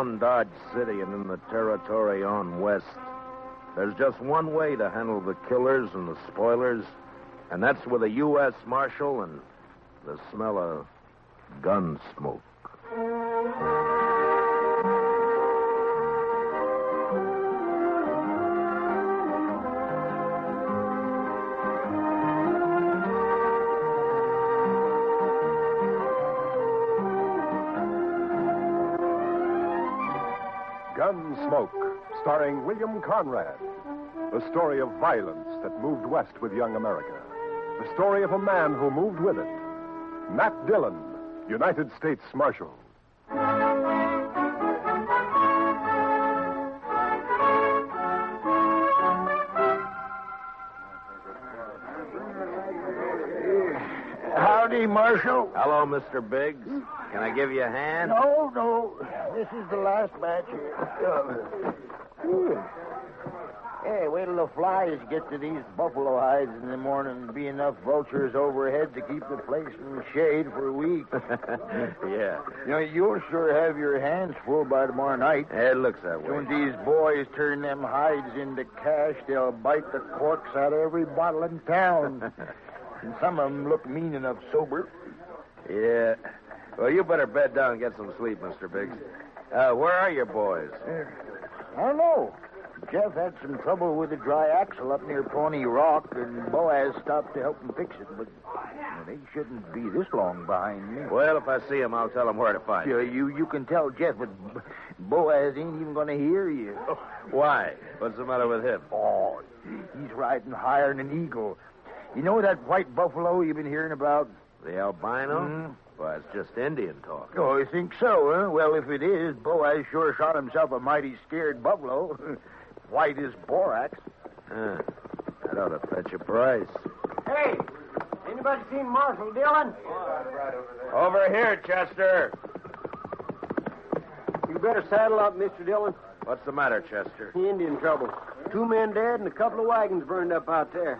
around Dodge City and in the territory on west, there's just one way to handle the killers and the spoilers, and that's with a U.S. Marshal and the smell of gun smoke. Gunsmoke, starring William Conrad. The story of violence that moved west with young America. The story of a man who moved with it. Matt Dillon, United States Marshal. Howdy, Marshal. Hello, Mr. Biggs. Can I give you a hand? No. This is the last batch here. Hey, wait till the flies get to these buffalo hides in the morning. Be enough vultures overhead to keep the place in the shade for a week. Yeah. You'll sure have your hands full by tomorrow night. It looks that way. When these boys turn them hides into cash, they'll bite the corks out of every bottle in town. And some of them look mean enough sober. Yeah. Well, you better bed down and get some sleep, Mr. Biggs. Where are your boys? I don't know. Jeff had some trouble with a dry axle up near Pawnee Rock, and Boaz stopped to help him fix it, but they shouldn't be this long behind me. Well, if I see him, I'll tell him where to find you. You can tell Jeff, but Boaz ain't even going to hear you. Why? What's the matter with him? Oh, he's riding higher than an eagle. You know that white buffalo you've been hearing about? The albino? Mm-hmm. Well, it's just Indian talk. Oh, you think so, huh? Well, if it is, Boaz sure shot himself a mighty scared buffalo. White as borax. That ought to fetch a price. Hey, anybody seen Marshal Dillon? Over here, Chester. You better saddle up, Mr. Dillon. What's the matter, Chester? Indian trouble. 2 men dead and a couple of wagons burned up out there.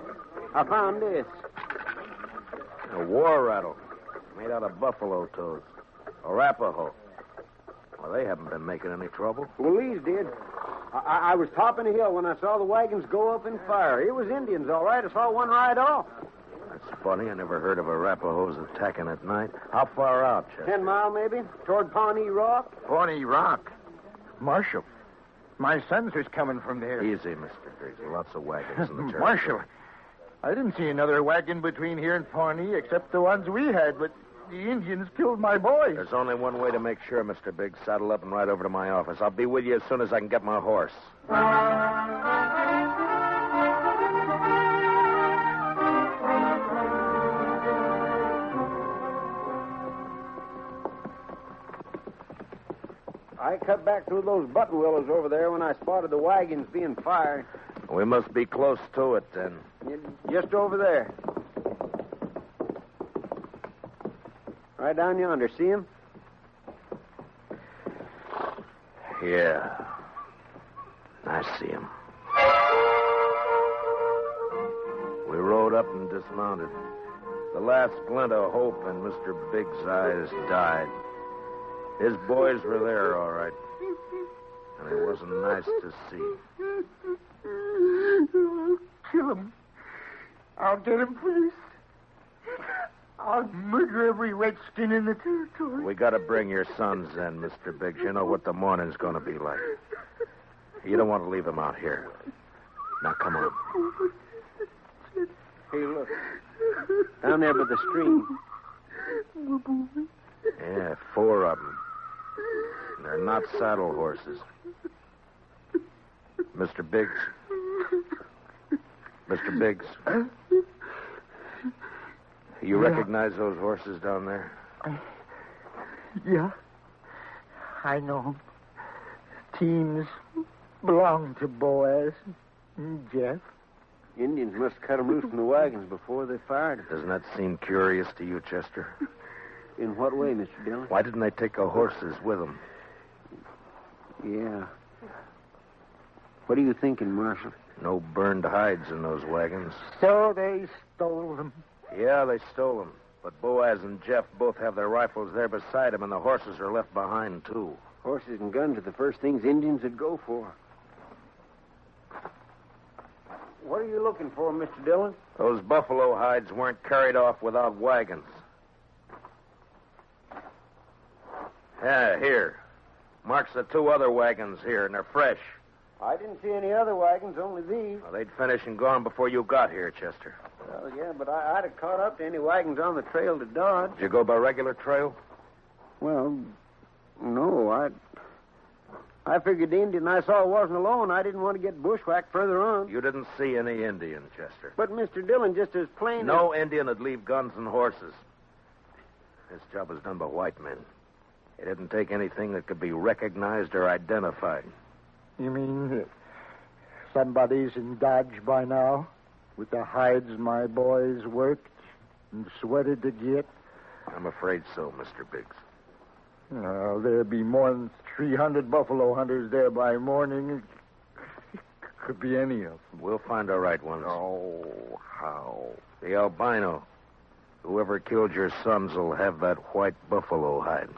I found this. A war rattle made out of buffalo toes. Arapaho. Well, they haven't been making any trouble. Well, these did. I was topping a hill when I saw the wagons go up in fire. It was Indians, all right. I saw one ride off. That's funny. I never heard of Arapahoes attacking at night. How far out, Chester? 10 mile, maybe, toward Pawnee Rock. Pawnee Rock? Marshal, my sons was coming from there. Easy, Mr. Biggs. Lots of wagons in the territory. Marshal, I didn't see another wagon between here and Pawnee except the ones we had, but the Indians killed my boys. There's only one way to make sure, Mr. Biggs. Saddle up and ride over to my office. I'll be with you as soon as I can get my horse. I cut back through those button willows over there when I spotted the wagons being fired. We must be close to it, then. Just over there. Right down yonder. See him? Yeah. I see him. We rode up and dismounted. The last glint of hope in Mr. Biggs' eyes died. His boys were there, all right. And it wasn't nice to see. I'll kill him. I'll get him first. I'll murder every redskin in the territory. We got to bring your sons in, Mr. Biggs. You know what the morning's going to be like. You don't want to leave them out here. Now, come on. Hey, look. Down there by the stream. Yeah, 4 of them. They're not saddle horses. Mr. Biggs. Mr. Biggs. You recognize those horses down there? Yeah. I know them. Teams belong to Boaz and Jeff. Indians must cut them loose from the wagons before they fired. Doesn't that seem curious to you, Chester? In what way, Mr. Dillon? Why didn't they take the horses with them? Yeah. What are you thinking, Marshal? No burned hides in those wagons. So they stole them. Yeah, they stole them. But Boaz and Jeff both have their rifles there beside them, and the horses are left behind, too. Horses and guns are the first things Indians would go for. What are you looking for, Mr. Dillon? Those buffalo hides weren't carried off without wagons. Yeah, here. Marks the 2 other wagons here, and they're fresh. I didn't see any other wagons, only these. Well, they'd finished and gone before you got here, Chester. Well, yeah, but I'd have caught up to any wagons on the trail to Dodge. Did you go by regular trail? Well, no, I figured the Indian I saw wasn't alone. I didn't want to get bushwhacked further on. You didn't see any Indian, Chester. But, Mr. Dillon, just as plain No Indian would leave guns and horses. This job was done by white men. They didn't take anything that could be recognized or identified. You mean somebody's in Dodge by now? With the hides my boys worked and sweated to get? I'm afraid so, Mr. Biggs. Well, there'd be more than 300 buffalo hunters there by morning. Could be any of them. We'll find the right ones. Oh, how? The albino. Whoever killed your sons will have that white buffalo hide.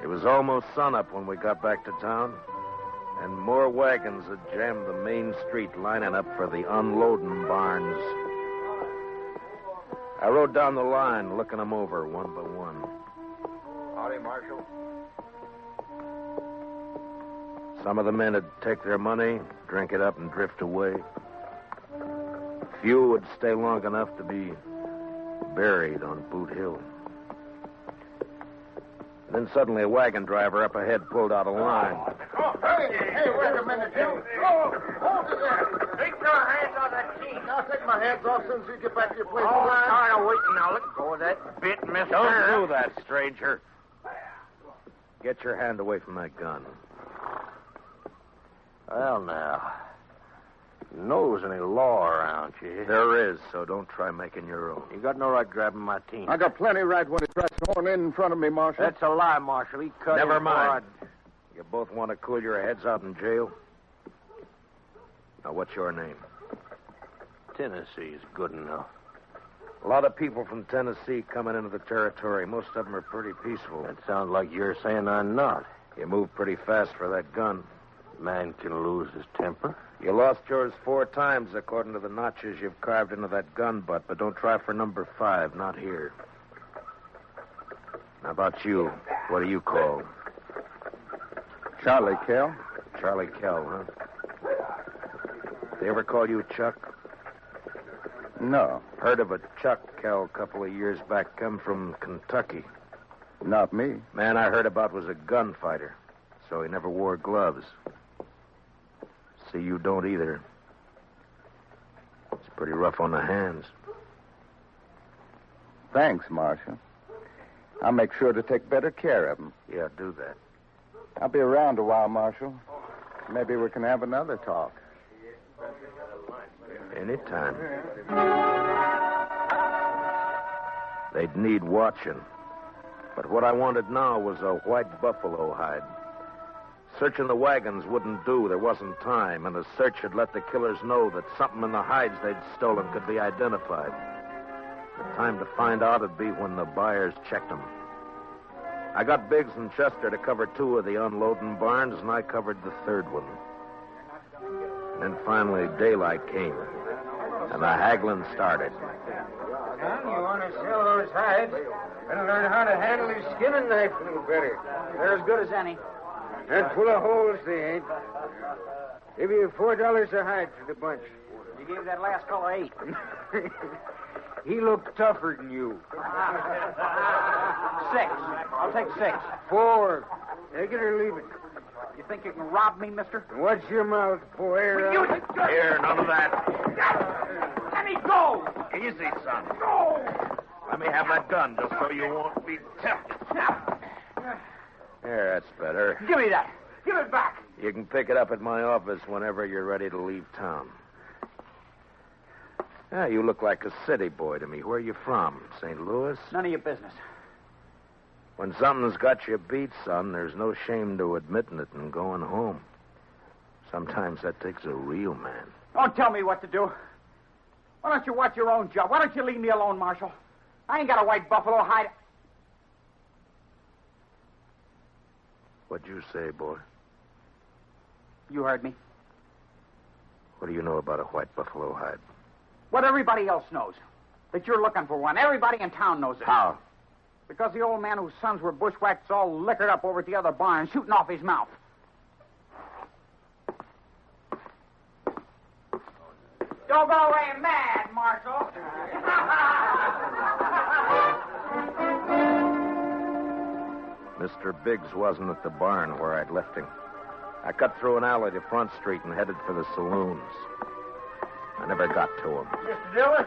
It was almost sunup when we got back to town, and more wagons had jammed the main street lining up for the unloading barns. I rode down the line, looking them over one by one. Howdy, Marshal. Some of the men would take their money, drink it up, and drift away. Few would stay long enough to be buried on Boot Hill. Then suddenly a wagon driver up ahead pulled out a line. Oh, hey, wait a minute, Jim. Oh, hold it there. Take your hands on that team. I'll take my hands off as soon as you get back to your place. Oh, I'm tired of waiting now. Let go of that bit, mister. Don't do that, stranger. Get your hand away from that gun. Well, now, knows any law around you. There is, so don't try making your own. You got no right grabbing my team. I got plenty right when he tries to horn in front of me, Marshal. That's a lie, Marshal. He cut Never in mind. You both want to cool your heads out in jail? Now, what's your name? Tennessee's good enough. A lot of people from Tennessee coming into the territory. Most of them are pretty peaceful. That sounds like you're saying I'm not. You move pretty fast for that gun. Man can lose his temper. You lost yours 4 times, according to the notches you've carved into that gun butt, but don't try for number 5, not here. How about you? What do you call? Charlie Kell. Charlie Kell, huh? They ever call you Chuck? No, Heard of a Chuck Kell a couple of years back, come from Kentucky. not me. Man I heard about was a gunfighter, so he never wore gloves. See, you don't either. It's pretty rough on the hands. Thanks, Marshal. I'll make sure to take better care of him. Yeah, do that. I'll be around a while, Marshal. Maybe we can have another talk. Anytime. They'd need watching. But what I wanted now was a white buffalo hide. Searching the wagons wouldn't do. There wasn't time, and a search had let the killers know that something in the hides they'd stolen could be identified. The time to find out would be when the buyers checked them. I got Biggs and Chester to cover 2 of the unloading barns, and I covered the 3rd one. And then finally daylight came, and the haggling started. Son, you want to sell those hides? Better learn how to handle your skinning knife a little better. They're as good as any. And full of holes, they ain't. Give you $4 a hide for the bunch. You gave that last fellow 8. He looked tougher than you. 6. I'll take 6. 4. Take it or leave it. You think you can rob me, mister? Watch your mouth, boy. Here, none of that. Let me go! Easy, son. Go! Let me have that gun just so you won't be tempted. There, that's better. Give me that. Give it back. You can pick it up at my office whenever you're ready to leave town. Yeah, you look like a city boy to me. Where are you from? St. Louis? None of your business. When something's got you beat, son, there's no shame to admitting it and going home. Sometimes that takes a real man. Don't tell me what to do. Why don't you watch your own job? Why don't you leave me alone, Marshal? I ain't got a white buffalo hide. What'd you say, boy? You heard me. What do you know about a white buffalo hide? What everybody else knows. That you're looking for one. Everybody in town knows it. How? Because the old man whose sons were bushwhacked is all liquored up over at the other barn, shooting off his mouth. Don't go away mad, Marshal. Mr. Biggs wasn't at the barn where I'd left him. I cut through an alley to Front Street and headed for the saloons. I never got to him. Mr. Dillon?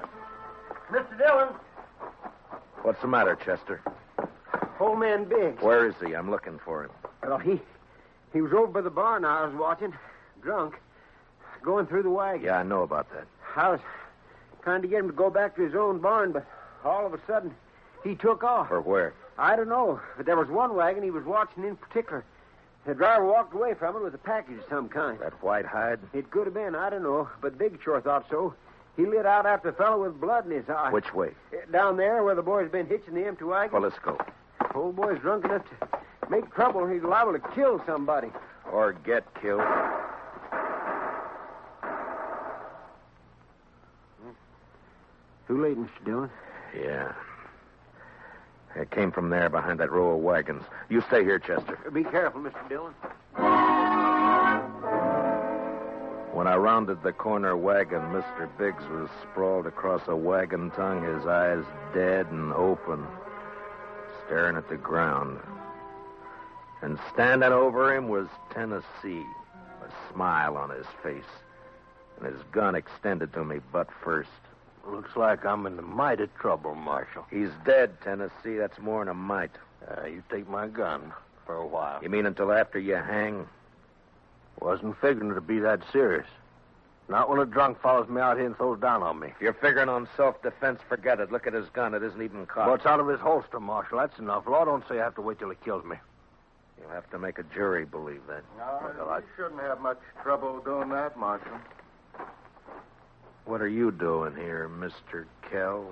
Mr. Dillon? What's the matter, Chester? Old man Biggs. Where is he? I'm looking for him. Well, he was over by the barn I was watching, drunk, going through the wagon. Yeah, I know about that. I was trying to get him to go back to his own barn, but all of a sudden, he took off. For where? I don't know, but there was one wagon he was watching in particular. The driver walked away from it with a package of some kind. That white hide? It could have been, I don't know, but Big sure thought so. He lit out after the fellow with blood in his eye. Which way? Down there where the boy's been hitching the empty wagon. Well, let's go. Old boy's drunk enough to make trouble. He's liable to kill somebody. Or get killed. Too late, Mr. Dillon. Yeah. It came from there behind that row of wagons. You stay here, Chester. Be careful, Mr. Dillon. When I rounded the corner wagon, Mr. Biggs was sprawled across a wagon tongue, his eyes dead and open, staring at the ground. And standing over him was Tennessee, a smile on his face, and his gun extended to me butt first. Looks like I'm in the mighty trouble, Marshal. He's dead, Tennessee. That's more than a mite. You take my gun for a while. You mean until after you hang? Wasn't figuring to be that serious. Not when a drunk follows me out here and throws down on me. If you're figuring on self-defense, forget it. Look at his gun. It isn't even cocked. Well, it's out of his holster, Marshal. That's enough. Law don't say I have to wait till he kills me. You'll have to make a jury believe that. No, you shouldn't have much trouble doing that, Marshal. What are you doing here, Mr. Kell?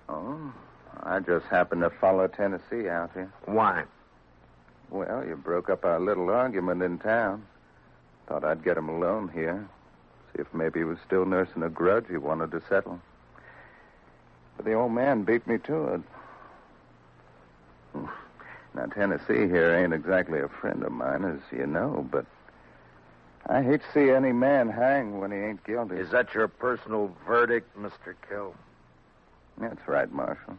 Oh, I just happened to follow Tennessee out here. Why? Well, you broke up our little argument in town. Thought I'd get him alone here. See if maybe he was still nursing a grudge he wanted to settle. But the old man beat me to it. Now, Tennessee here ain't exactly a friend of mine, as you know, but I hate to see any man hang when he ain't guilty. Is that your personal verdict, Mr. Kell? That's right, Marshal.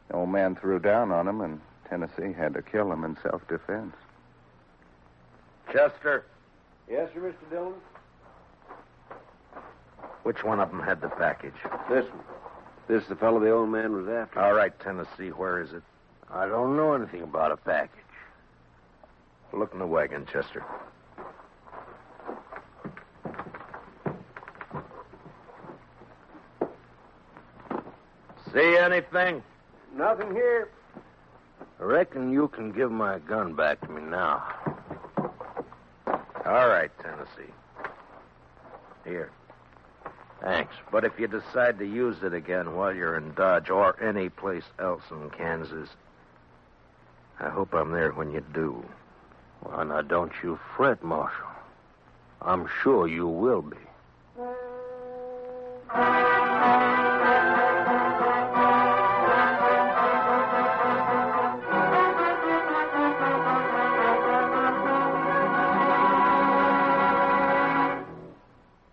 The old man threw down on him, and Tennessee had to kill him in self-defense. Chester, Yes, sir, Mr. Dillon? which one of them had the package? This one. This is the fellow the old man was after. All right, Tennessee, where is it? I don't know anything about a package. Look in the wagon, Chester. See anything? Nothing here. I reckon you can give my gun back to me now. All right, Tennessee. Here. Thanks. But if you decide to use it again while you're in Dodge or any place else in Kansas, I hope I'm there when you do. Well, now, don't you fret, Marshal. I'm sure you will be.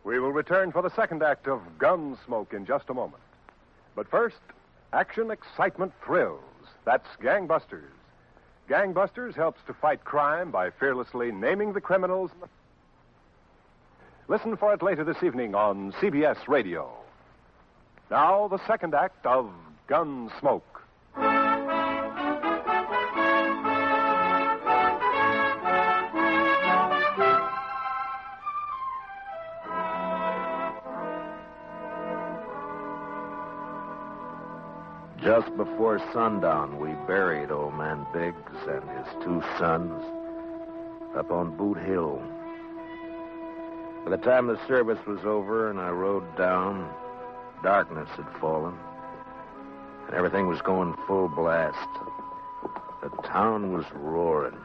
We will return for the second act of Gunsmoke in just a moment. But first, action, excitement, thrills. That's Gangbusters. Gangbusters helps to fight crime by fearlessly naming the criminals. Listen for it later this evening on CBS Radio. Now, the second act of Gunsmoke. Just before sundown, we buried old man Biggs and his two sons up on Boot Hill. By the time the service was over and I rode down, darkness had fallen, Everything was going full blast. The town was roaring.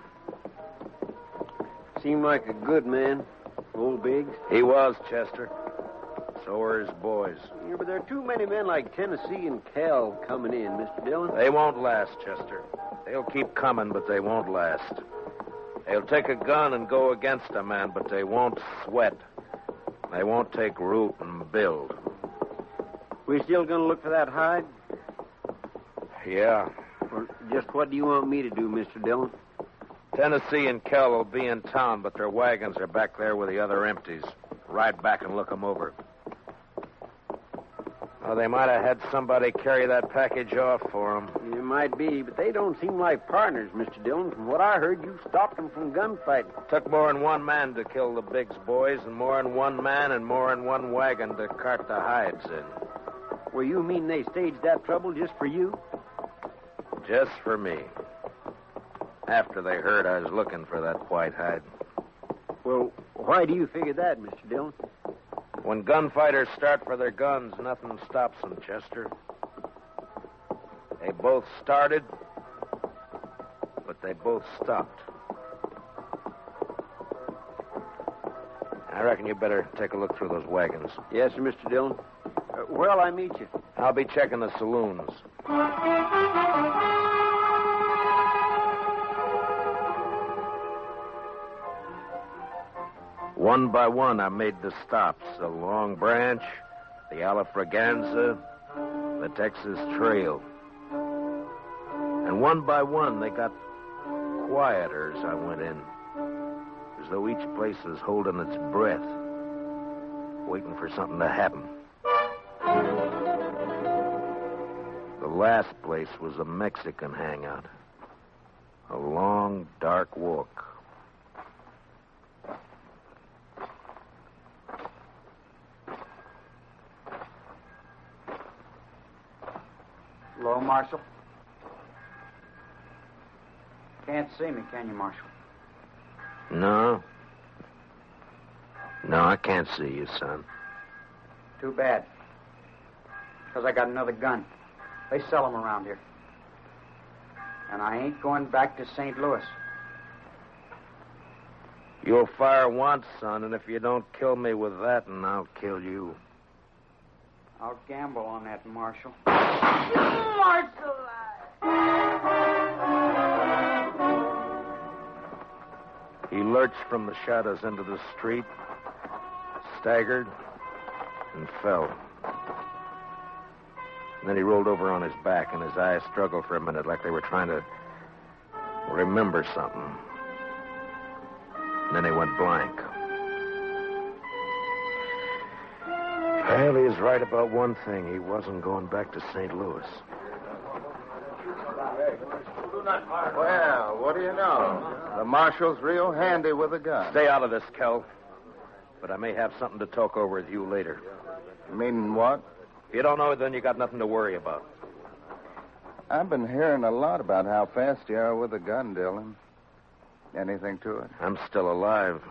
Seemed like a good man, old Biggs. He was, Chester. So were his boys. Yeah, but there are too many men like Tennessee and Cal coming in, Mr. Dillon. They won't last, Chester. They'll keep coming, but they won't last. They'll take a gun and go against a man, but they won't sweat. They won't take root and build. We still going to look for that hide? Yeah. Or just what do you want me to do, Mr. Dillon? Tennessee and Kell will be in town, but their wagons are back there with the other empties. Ride back and look them over. Oh, they might have had somebody carry that package off for them. It might be, but they don't seem like partners, Mr. Dillon. From what I heard, you stopped them from gunfighting. Took more than one man to kill the Biggs boys, and more than one man and more than one wagon to cart the hides in. Well, you mean they staged that trouble just for you? Just for me. After they heard I was looking for that white hide. Well, why do you figure that, Mr. Dillon? When gunfighters start for their guns, nothing stops them, Chester. They both started, but they both stopped. I reckon you better take a look through those wagons. Yes, sir, Mr. Dillon. Where'll I meet you? I'll be checking the saloons. One by one, I made the stops. The Long Branch, the Alafraganza, the Texas Trail. And one by one, they got quieter as I went in. As though each place was holding its breath, waiting for something to happen. The last place was a Mexican hangout. A long, dark walk. Hello, Marshal. Can't see me, can you, Marshal? No. No, I can't see you, son. Too bad. Because I got another gun. They sell them around here. And I ain't going back to St. Louis. You'll fire once, son, and if you don't kill me with that, and I'll kill you. I'll gamble on that, Marshal. Marshal! He lurched from the shadows into the street, staggered, and fell. And then he rolled over on his back, and his eyes struggled for a minute like they were trying to remember something. And then he went blank. Well, he was right about one thing. He wasn't going back to St. Louis. Well, what do you know? The marshal's real handy with a gun. Stay out of this, Kel. But I may have something to talk over with you later. Meaning what? If you don't know, then you got nothing to worry about. I've been hearing a lot about how fast you are with a gun, Dillon. Anything to it? I'm still alive.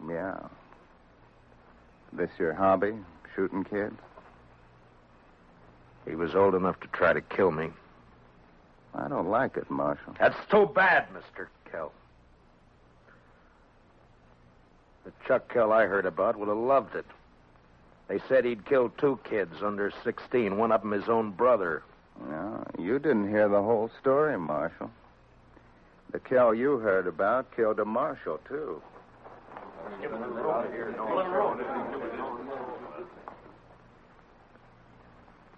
Yeah. This your hobby, shooting kids? He was old enough to try to kill me. I don't like it, Marshal. That's too bad, Mr. Kell. The Chuck Kell I heard about would have loved it. They said he'd killed 2 kids under 16, one of them his own brother. No, you didn't hear the whole story, Marshal. The Kell you heard about killed a marshal, too.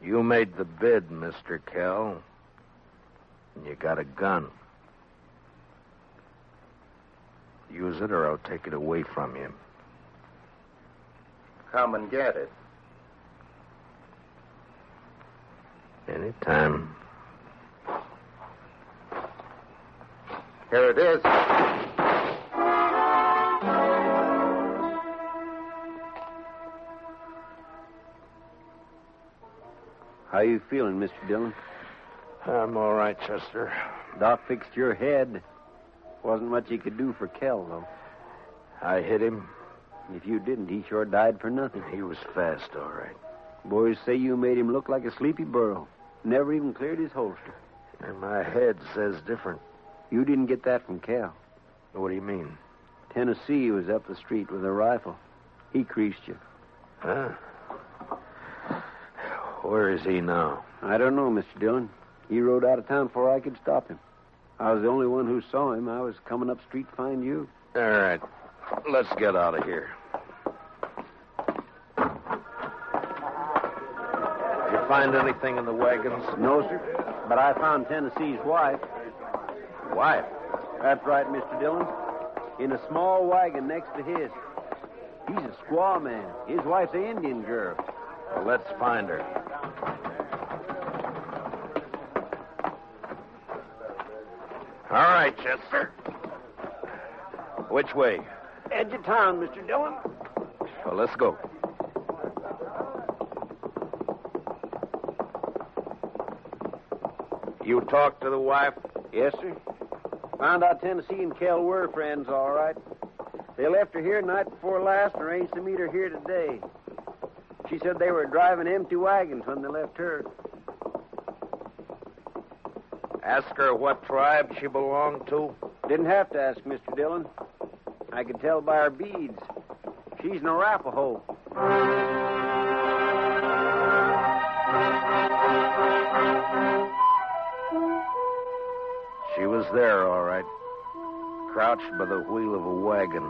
You made the bid, Mr. Kell. And you got a gun. Use it or I'll take it away from you. Come and get it. Anytime. Here it is. How you feeling, Mr. Dillon? I'm all right, Chester. Doc fixed your head. Wasn't much he could do for Kell, though. I hit him. If you didn't, he sure died for nothing. He was fast, all right. Boys say you made him look like a sleepy burro. Never even cleared his holster. And my head says different. You didn't get that from Cal. What do you mean? Tennessee was up the street with a rifle. He creased you. Huh? Where is he now? I don't know, Mr. Dillon. He rode out of town before I could stop him. I was the only one who saw him. I was coming up street to find you. All right. Let's get out of here. Did you find anything in the wagons? No, sir. But I found Tennessee's wife. Wife? That's right, Mr. Dillon. In a small wagon next to his. He's a squaw man. His wife's an Indian girl. Well, let's find her. All right, Chester. Which way? Edge of town, Mr. Dillon. Well, let's go. You talked to the wife? Yes, sir. Found out Tennessee and Kel were friends, all right. They left her here night before last and arranged to meet her here today. She said they were driving empty wagons when they left her. Ask her what tribe she belonged to? Didn't have to ask, Mr. Dillon. I could tell by her beads. She's an Arapaho. She was there, all right. Crouched by the wheel of a wagon.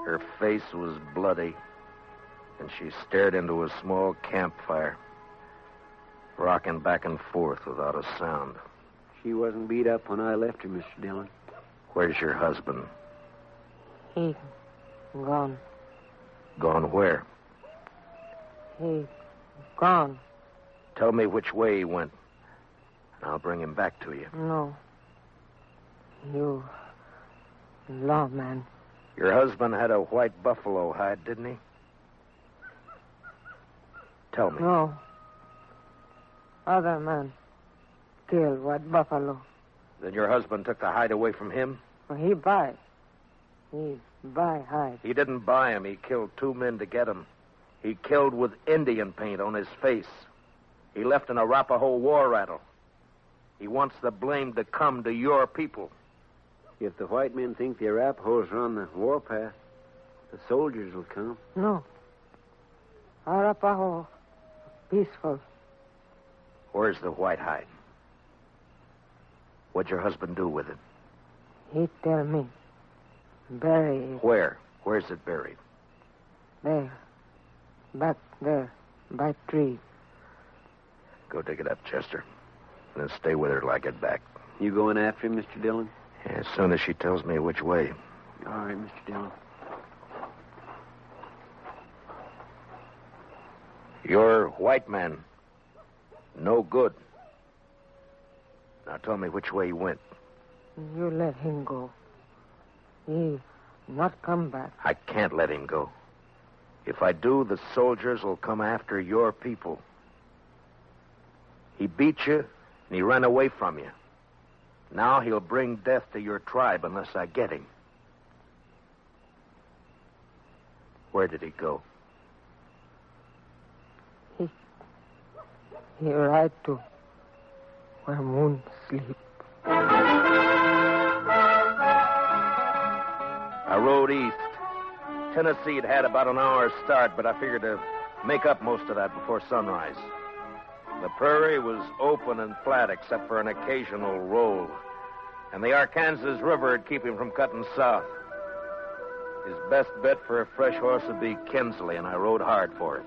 Her face was bloody, and she stared into a small campfire, rocking back and forth without a sound. She wasn't beat up when I left her, Mr. Dillon. Where's your husband? He gone. Gone where? He gone. Tell me which way he went, and I'll bring him back to you. No. You lawman. Your husband had a white buffalo hide, didn't he? Tell me. No. Other man killed white buffalo. Then your husband took the hide away from him? He buy. He buy hide. He didn't buy him. He killed 2 men to get him. He killed with Indian paint on his face. He left an Arapaho war rattle. He wants the blame to come to your people. If the white men think the Arapahoes are on the warpath, the soldiers will come. No. Arapaho peaceful. Where's the white hide? What'd your husband do with it? He tell me. Bury it. Where? Where's it buried? There. Back there. By tree. Go dig it up, Chester. And then stay with her till I get back. You going after him, Mr. Dillon? As soon as she tells me which way. All right, Mr. Dillon. You're white man. No good. Now tell me which way he went. You let him go. He not come back. I can't let him go. If I do, the soldiers will come after your people. He beat you, and he ran away from you. Now he'll bring death to your tribe unless I get him. Where did he go? He ride to where moon sleep. I rode east. Tennessee had about an hour's start, but I figured to make up most of that before sunrise. The prairie was open and flat except for an occasional roll, and the Arkansas River would keep him from cutting south. His best bet for a fresh horse would be Kinsley, and I rode hard for it.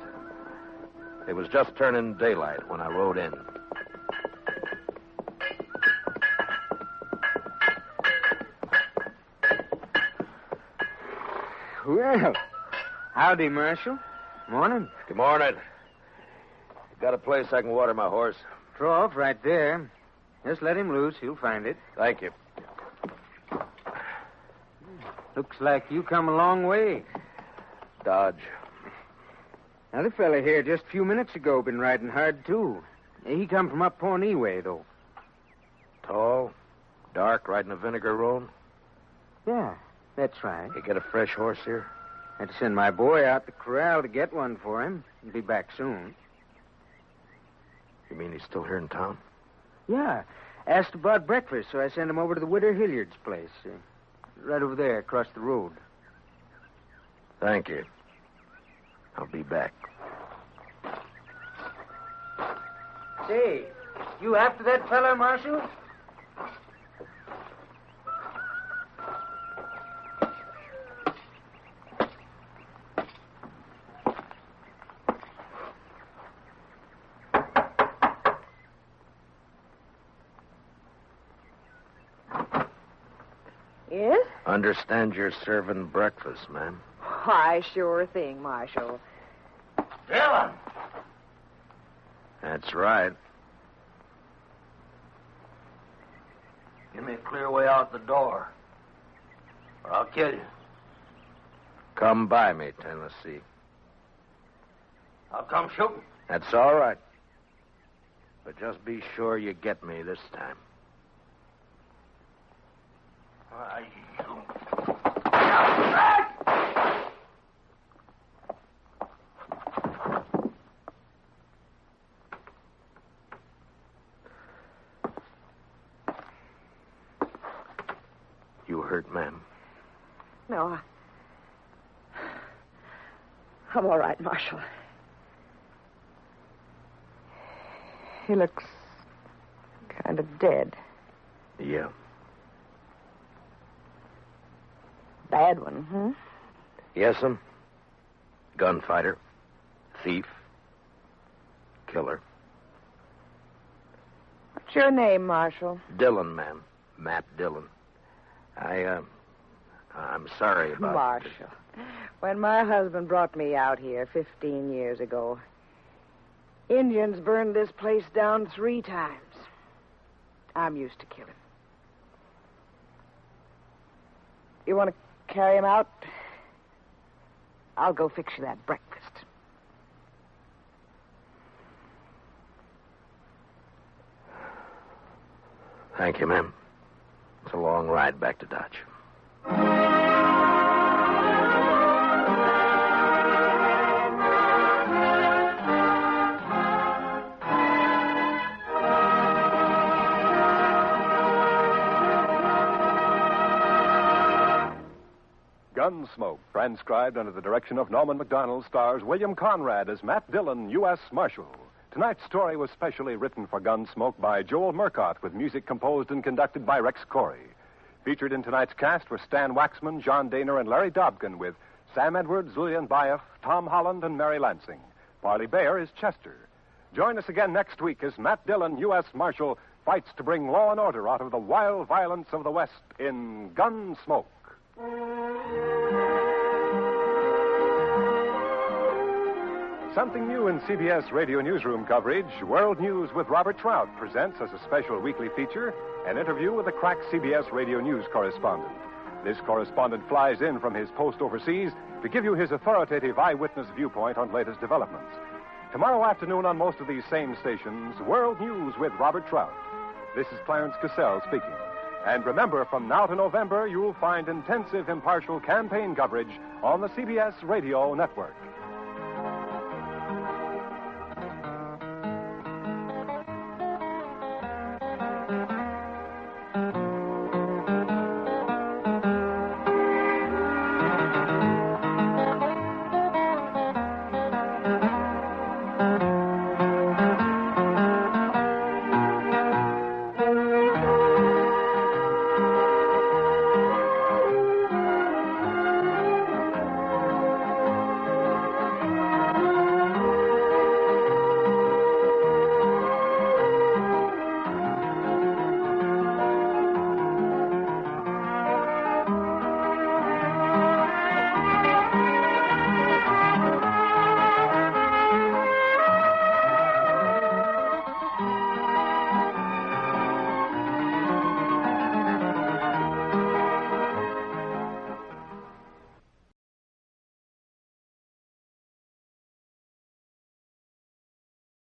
It was just turning daylight when I rode in. Well, howdy, Marshal. Morning. Good morning. Got a place I can water my horse? Trough right there. Just let him loose. He'll find it. Thank you. Looks like you come a long way. Dodge. Another fella here just a few minutes ago been riding hard, too. He come from up Pawnee way, though. Tall, dark, riding a vinegar roan? Yeah, that's right. You get a fresh horse here? Had to send my boy out the corral to get one for him. He'll be back soon. You mean he's still here in town? Yeah. Asked about breakfast, so I sent him over to the Widow Hilliard's place. Right over there, across the road. Thank you. I'll be back. Say, you after that fella, Marshal? Yes? Understand you're serving breakfast, ma'am. Why, sure thing, Marshal. Dillon! That's right. Give me a clear way out the door, or I'll kill you. Come by me, Tennessee. I'll come shooting. That's all right. But just be sure you get me this time. You hurt, ma'am? No, I'm all right, Marshal. He looks kind of dead. Yeah. Bad one, huh? Yes'm. Gunfighter. Thief. Killer. What's your name, Marshal? Dillon, ma'am. Matt Dillon. I'm sorry about Marshal. When my husband brought me out here 15 years ago, Indians burned this place down 3 times. I'm used to killing. You want to carry him out? I'll go fix you that breakfast. Thank you, ma'am. It's a long ride back to Dodge. Gunsmoke, transcribed under the direction of Norman Macdonnell, stars William Conrad as Matt Dillon, U.S. Marshal. Tonight's story was specially written for Gunsmoke by Joel Murcott, with music composed and conducted by Rex Corey. Featured in tonight's cast were Stan Waxman, John Daner, and Larry Dobkin, with Sam Edwards, Lillian Baeff, Tom Holland, and Mary Lansing. Parley Baer is Chester. Join us again next week as Matt Dillon, U.S. Marshal, fights to bring law and order out of the wild violence of the West in Gunsmoke. Something new in CBS Radio Newsroom coverage, World News with Robert Trout presents as a special weekly feature an interview with a crack CBS Radio News correspondent. This correspondent flies in from his post overseas to give you his authoritative eyewitness viewpoint on latest developments. Tomorrow afternoon on most of these same stations, World News with Robert Trout. This is Clarence Cassell speaking. And remember, from now to November, you'll find intensive, impartial campaign coverage on the CBS Radio Network.